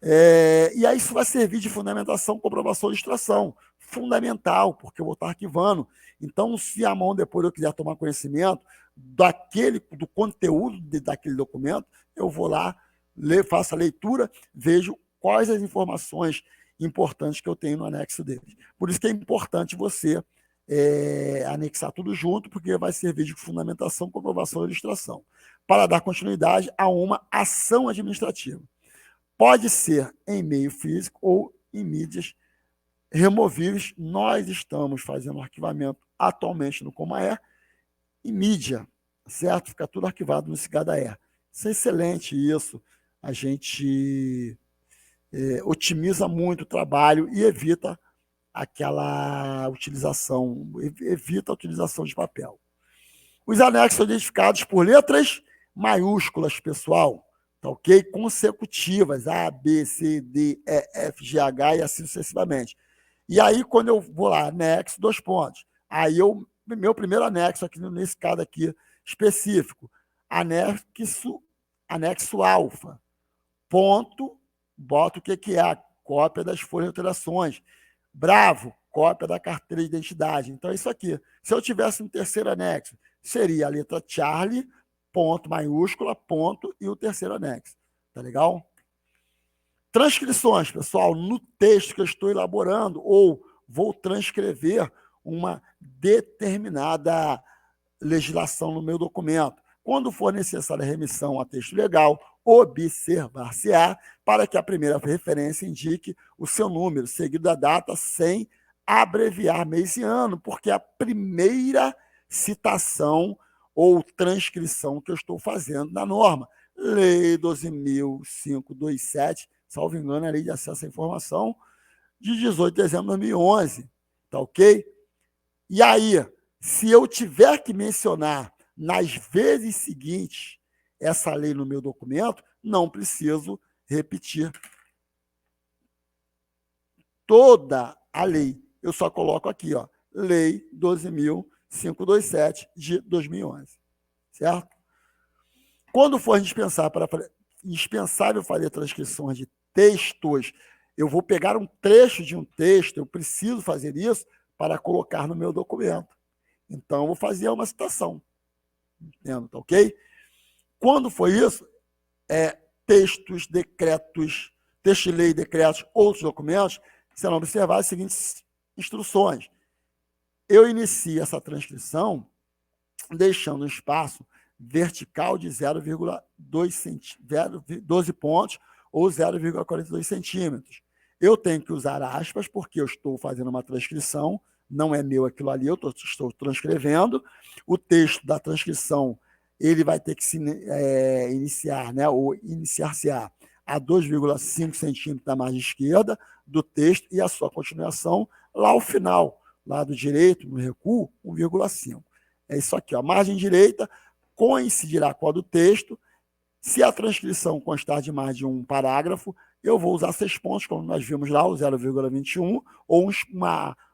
E aí isso vai servir de fundamentação, comprovação e ilustração. Fundamental, porque eu vou estar arquivando. Então, se a mão depois eu quiser tomar conhecimento do conteúdo daquele documento, eu vou lá, faço a leitura, vejo quais as informações importantes que eu tenho no anexo deles. Por isso que é importante você anexar tudo junto, porque vai servir de fundamentação, comprovação e ilustração, para dar continuidade a uma ação administrativa. Pode ser em meio físico ou em mídias removíveis. Nós estamos fazendo arquivamento atualmente no Comaer em mídia, certo? Fica tudo arquivado no Cigadaer. Isso é excelente isso. A gente otimiza muito o trabalho e evita aquela utilização, evita a utilização de papel. Os anexos são identificados por letras maiúsculas, pessoal, tá ok? Consecutivas, A, B, C, D, E, F, G, H e assim sucessivamente. E aí, quando eu vou lá, anexo, 2 pontos. Aí, meu primeiro anexo, aqui nesse caso aqui específico, anexo alfa, ponto, boto o que é a cópia das folhas de alterações. Bravo, cópia da carteira de identidade. Então, é isso aqui. Se eu tivesse um terceiro anexo, seria a letra Charlie, ponto maiúscula, ponto, e o terceiro anexo. Tá legal? Transcrições, pessoal, no texto que eu estou elaborando, ou vou transcrever uma determinada legislação no meu documento. Quando for necessária a remissão a texto legal, observar-se-á para que a primeira referência indique o seu número, seguido da data, sem abreviar mês e ano, porque é a primeira citação ou transcrição que eu estou fazendo na norma. Lei 12.527, salvo engano, é a Lei de Acesso à Informação, de 18 de dezembro de 2011. Tá ok? E aí, se eu tiver que mencionar nas vezes seguintes essa lei no meu documento, não preciso repetir toda a lei. Eu só coloco aqui, ó, Lei 12.527 de 2011. Certo? Quando for indispensável fazer transcrições de textos, eu vou pegar um trecho de um texto, eu preciso fazer isso para colocar no meu documento. Então, eu vou fazer uma citação. Entendo, tá ok? Quando for isso, textos, decretos, texto de lei, decretos, outros documentos, serão observar as seguintes instruções. Eu inicio essa transcrição deixando um espaço vertical de 0,12 pontos ou 0,42 centímetros. Eu tenho que usar aspas, porque eu estou fazendo uma transcrição, não é meu aquilo ali, eu estou transcrevendo. O texto da transcrição ele vai ter que se iniciar, né, ou iniciar-se-á a 2,5 centímetros da margem esquerda do texto e a sua continuação lá ao final, lado direito, no recuo, 1,5. É isso aqui, ó, margem direita coincidirá com a do texto. Se a transcrição constar de mais de um parágrafo, eu vou usar 6 pontos, como nós vimos lá, o 0,21, ou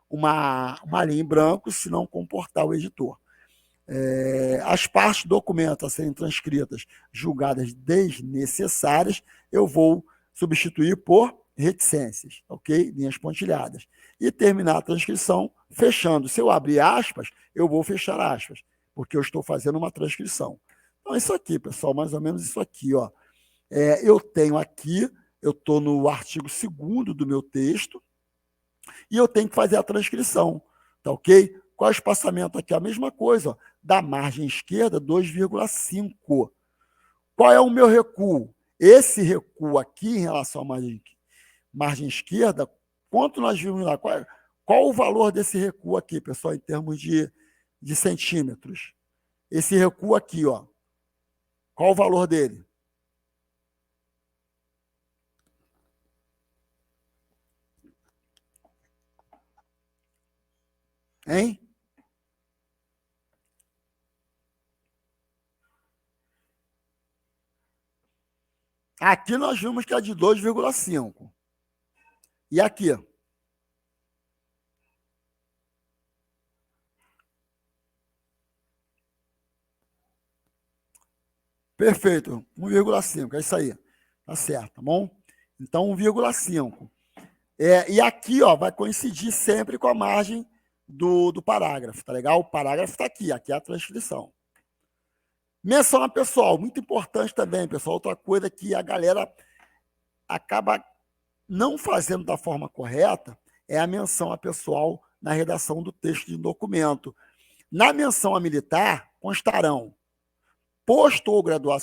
uma linha em branco, se não comportar o editor. As partes do documento a serem transcritas, julgadas desnecessárias, eu vou substituir por reticências, ok? Linhas pontilhadas. E terminar a transcrição fechando. Se eu abrir aspas, eu vou fechar aspas, porque eu estou fazendo uma transcrição. Então, é isso aqui, pessoal, mais ou menos isso aqui, ó. Eu tenho aqui, eu estou no artigo 2º do meu texto, e eu tenho que fazer a transcrição, tá ok? Qual é o espaçamento aqui? A mesma coisa, ó, da margem esquerda, 2,5. Qual é o meu recuo? Esse recuo aqui, em relação à margem esquerda, quanto nós vimos lá? Qual o valor desse recuo aqui, pessoal, em termos de centímetros? Esse recuo aqui, ó. Qual o valor dele? Hein? Aqui nós vimos que é de 2,5. E aqui? Perfeito, 1,5, é isso aí. Tá certo, tá bom? Então, 1,5. E aqui, ó, vai coincidir sempre com a margem do parágrafo, tá legal? O parágrafo está aqui é a transcrição. Menção a pessoal, muito importante também, pessoal. Outra coisa que a galera acaba não fazendo da forma correta é a menção a pessoal na redação do texto de documento. Na menção a militar, constarão posto ou graduação